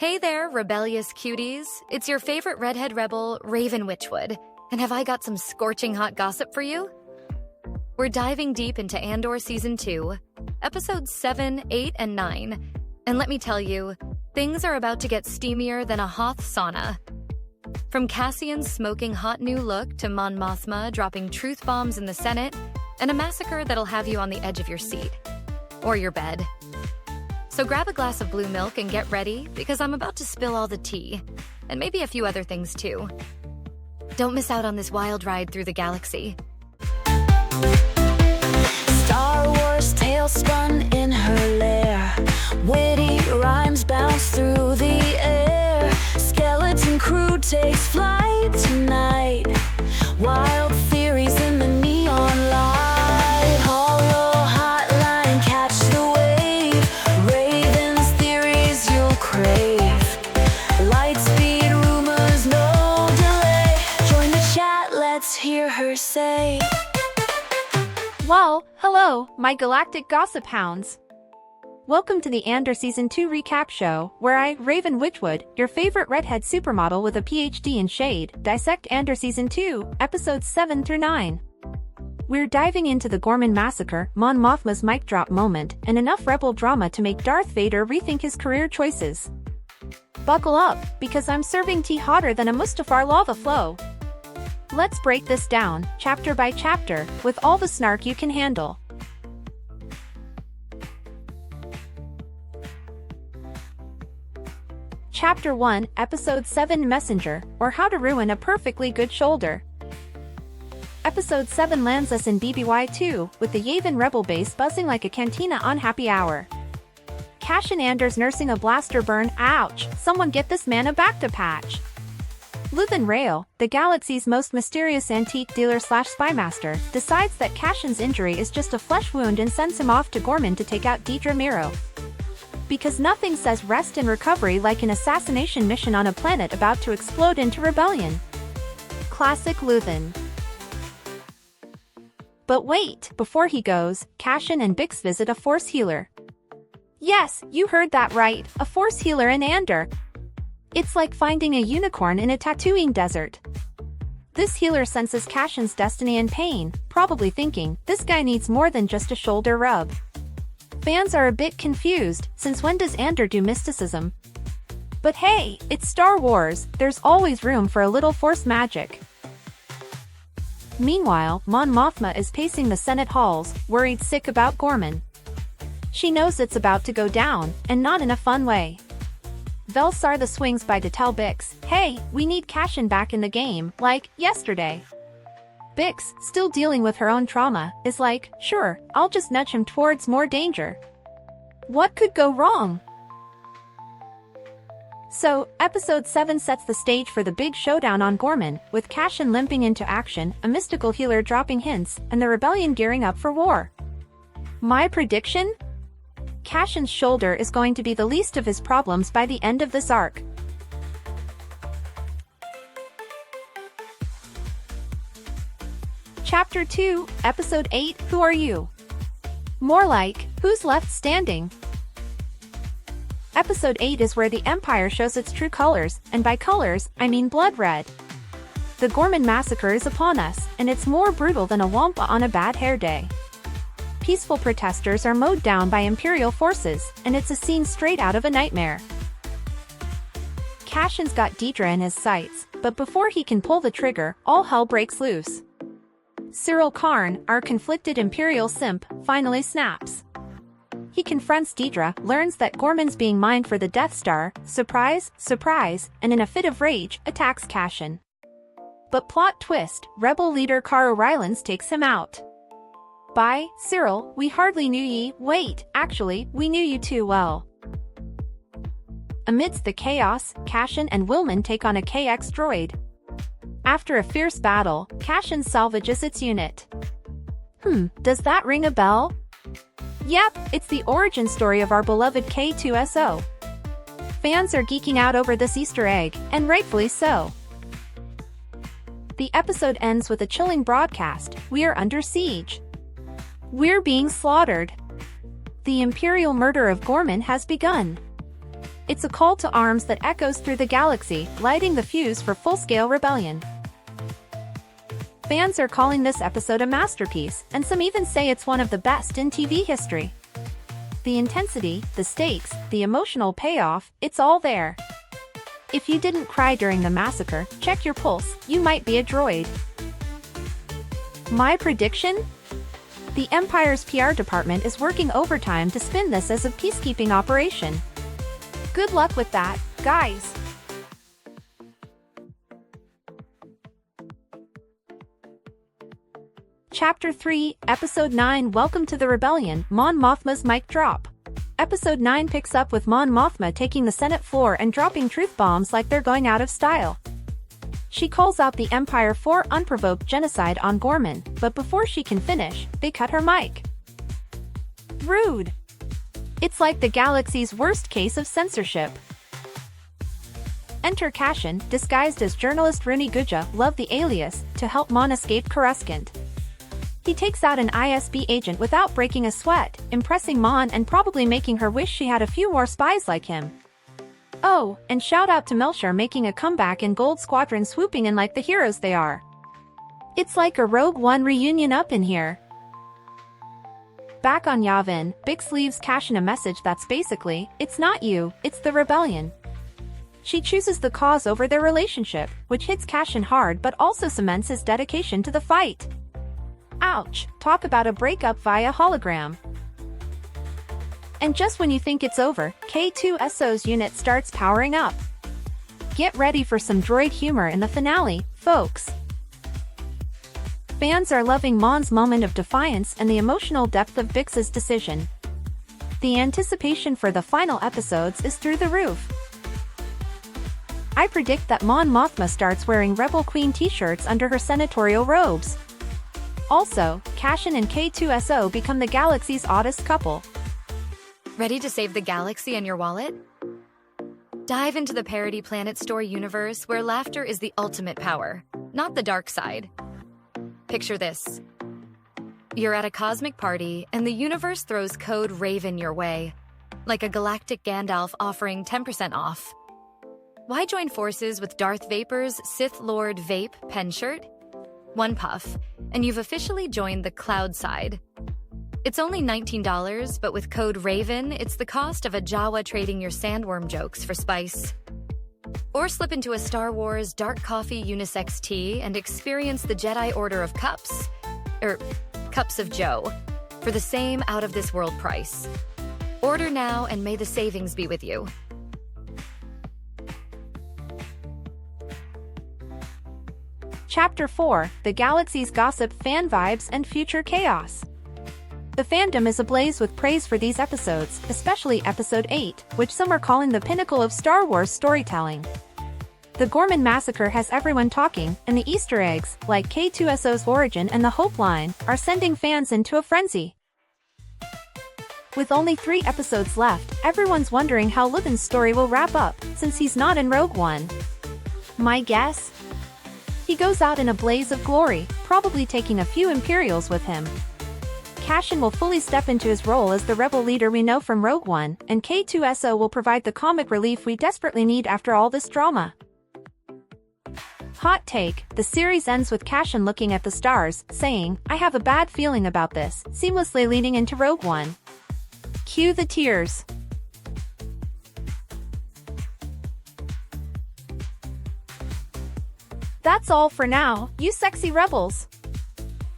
Hey there, rebellious cuties. It's your favorite redhead rebel, Raven Witchwood. And have I got some scorching hot gossip for you? We're diving deep into Andor Season 2, Episodes 7, 8, and 9. And let me tell you, things are about to get steamier than a Hoth sauna. From Cassian's smoking hot new look to Mon Mothma dropping truth bombs in the Senate, and a massacre that'll have you on the edge of your seat. Or your bed. So grab a glass of blue milk and get ready, because I'm about to spill all the tea. And maybe a few other things too. Don't miss out on this wild ride through the galaxy. Star Wars tales spun in her lair. Witty rhymes bounce through the air. Skeleton crew takes flight tonight. Wild theories in the neon light. Hollow hotline, catch the wave. Raven's theories you'll crave. Lightspeed rumors, no delay. Join the chat, let's hear her say. Well, hello, my Galactic gossip hounds. Welcome to the Andor Season 2 recap show, where I, Raven Witchwood, your favorite redhead supermodel with a PhD in shade, dissect Andor Season 2, Episodes 7 through 9. We're diving into the Gormon Massacre, Mon Mothma's mic drop moment, and enough rebel drama to make Darth Vader rethink his career choices. Buckle up, because I'm serving tea hotter than a Mustafar lava flow. Let's break this down, chapter by chapter, with all the snark you can handle. Chapter 1, Episode 7 Messenger, or How to Ruin a Perfectly Good Shoulder. Episode 7 lands us in BBY2, with the Yavin rebel base buzzing like a cantina on happy hour. Cassian Andor's nursing a blaster burn. Ouch, someone get this man a back-to-patch. Luthen Rael, the galaxy's most mysterious antique dealer/spymaster, decides that Cassian's injury is just a flesh wound and sends him off to Gormon to take out Dedra Meero. Because nothing says rest and recovery like an assassination mission on a planet about to explode into rebellion. Classic Luthen. But wait, before he goes, Cassian and Bix visit a Force healer. Yes, you heard that right, a Force healer in Andor. It's like finding a unicorn in a Tatooine desert. This healer senses Cassian's destiny and pain, probably thinking, this guy needs more than just a shoulder rub. Fans are a bit confused, since when does Andor do mysticism? But hey, it's Star Wars, there's always room for a little Force magic. Meanwhile, Mon Mothma is pacing the Senate halls, worried sick about Gormon. She knows it's about to go down, and not in a fun way. Velsar the swings by to tell Bix, hey, we need Cassian back in the game, like, yesterday. Bix, still dealing with her own trauma, is like, sure, I'll just nudge him towards more danger. What could go wrong? So, Episode 7 sets the stage for the big showdown on Gormon, with Cassian limping into action, a mystical healer dropping hints, and the rebellion gearing up for war. My prediction? Cassian's shoulder is going to be the least of his problems by the end of this arc. Chapter 2, Episode 8, Who Are You? More like, Who's Left Standing? Episode 8 is where the Empire shows its true colors, and by colors, I mean blood red. The Gormon Massacre is upon us, and it's more brutal than a wampa on a bad hair day. Peaceful protesters are mowed down by Imperial forces, and it's a scene straight out of a nightmare. Cassian's got Dedra in his sights, but before he can pull the trigger, all hell breaks loose. Cyril Karn, our conflicted Imperial simp, finally snaps. He confronts Dedra, learns that Gormon's being mined for the Death Star, surprise, surprise, and in a fit of rage, attacks Cassian. But plot twist, rebel leader Cara Rylance takes him out. Bye, Cyril, we hardly knew ye. Wait, actually, we knew you too well. Amidst the chaos, Cassian and Wilman take on a KX droid. After a fierce battle, Cassian salvages its unit. Does that ring a bell? Yep, it's the origin story of our beloved K2SO. Fans are geeking out over this Easter egg, and rightfully so. The episode ends with a chilling broadcast, we are under siege. We're being slaughtered. The imperial murder of Gormon has begun. It's a call to arms that echoes through the galaxy, lighting the fuse for full-scale rebellion. Fans are calling this episode a masterpiece, and some even say it's one of the best in TV history. The intensity, the stakes, the emotional payoff, it's all there. If you didn't cry during the massacre, check your pulse, you might be a droid. My prediction? The Empire's PR department is working overtime to spin this as a peacekeeping operation. Good luck with that, guys! Chapter 3, Episode 9 Welcome to the Rebellion, Mon Mothma's mic drop. Episode 9 picks up with Mon Mothma taking the Senate floor and dropping truth bombs like they're going out of style. She calls out the Empire for unprovoked genocide on Gormon, but before she can finish, they cut her mic. Rude. It's like the galaxy's worst case of censorship. Enter Cassian, disguised as journalist Rooney Guja, love the alias, to help Mon escape Coruscant. He takes out an ISB agent without breaking a sweat, impressing Mon and probably making her wish she had a few more spies like him. Oh, and shout out to Melchor making a comeback in Gold Squadron, swooping in like the heroes they are. It's like a Rogue One reunion up in here. Back on Yavin, Bix leaves Cassian a message that's basically, it's not you, it's the rebellion. She chooses the cause over their relationship, which hits Cassian hard but also cements his dedication to the fight. Ouch, talk about a breakup via hologram. And just when you think it's over, K2SO's unit starts powering up. Get ready for some droid humor in the finale, folks. Fans are loving Mon's moment of defiance and the emotional depth of Bix's decision. The anticipation for the final episodes is through the roof. I predict that Mon Mothma starts wearing Rebel Queen t-shirts under her senatorial robes. Also, Cassian and K2SO become the galaxy's oddest couple. Ready to save the galaxy and your wallet? Dive into the Parody Planet Store universe where laughter is the ultimate power, not the dark side. Picture this. You're at a cosmic party and the universe throws code Raven your way, like a galactic Gandalf offering 10% off. Why join forces with Darth Vader's Sith Lord Vape pen shirt? One puff, and you've officially joined the cloud side. It's only $19, but with code RAVEN, it's the cost of a Jawa trading your sandworm jokes for spice. Or slip into a Star Wars dark coffee unisex tea and experience the Jedi Order of Cups, Cups of Joe, for the same out-of-this-world price. Order now and may the savings be with you. Chapter 4, The Galaxy's Gossip, Fan Vibes, and Future Chaos. The fandom is ablaze with praise for these episodes, especially Episode 8, which some are calling the pinnacle of Star Wars storytelling. The Gormon Massacre has everyone talking, and the Easter eggs, like K2SO's origin and the Hope line, are sending fans into a frenzy. With only 3 episodes left, everyone's wondering how Luthen's story will wrap up, since he's not in Rogue One. My guess? He goes out in a blaze of glory, probably taking a few Imperials with him. Cassian will fully step into his role as the rebel leader we know from Rogue One, and K2SO will provide the comic relief we desperately need after all this drama. Hot take, the series ends with Cassian looking at the stars, saying, "I have a bad feeling about this," seamlessly leading into Rogue One. Cue the tears. That's all for now, you sexy rebels.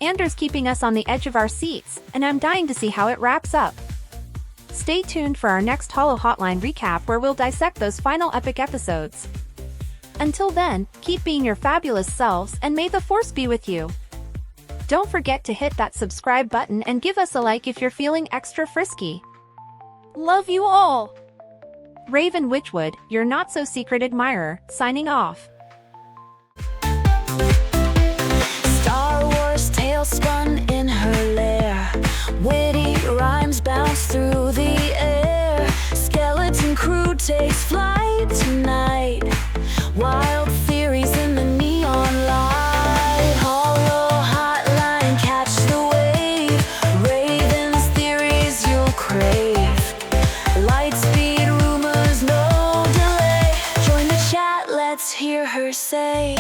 Andor's keeping us on the edge of our seats, and I'm dying to see how it wraps up. Stay tuned for our next Holo Hotline recap where we'll dissect those final epic episodes. Until then, keep being your fabulous selves and may the Force be with you. Don't forget to hit that subscribe button and give us a like if you're feeling extra frisky. Love you all! Raven Witchwood, your not-so-secret admirer, signing off. Star Wars tales spun in her lair. Witty rhymes bounce through the air. Skeleton crew takes flight tonight. Wild theories in the neon light. Hollow hotline, catch the wave. Raven's theories you'll crave. Lightspeed rumors, no let's hear her say.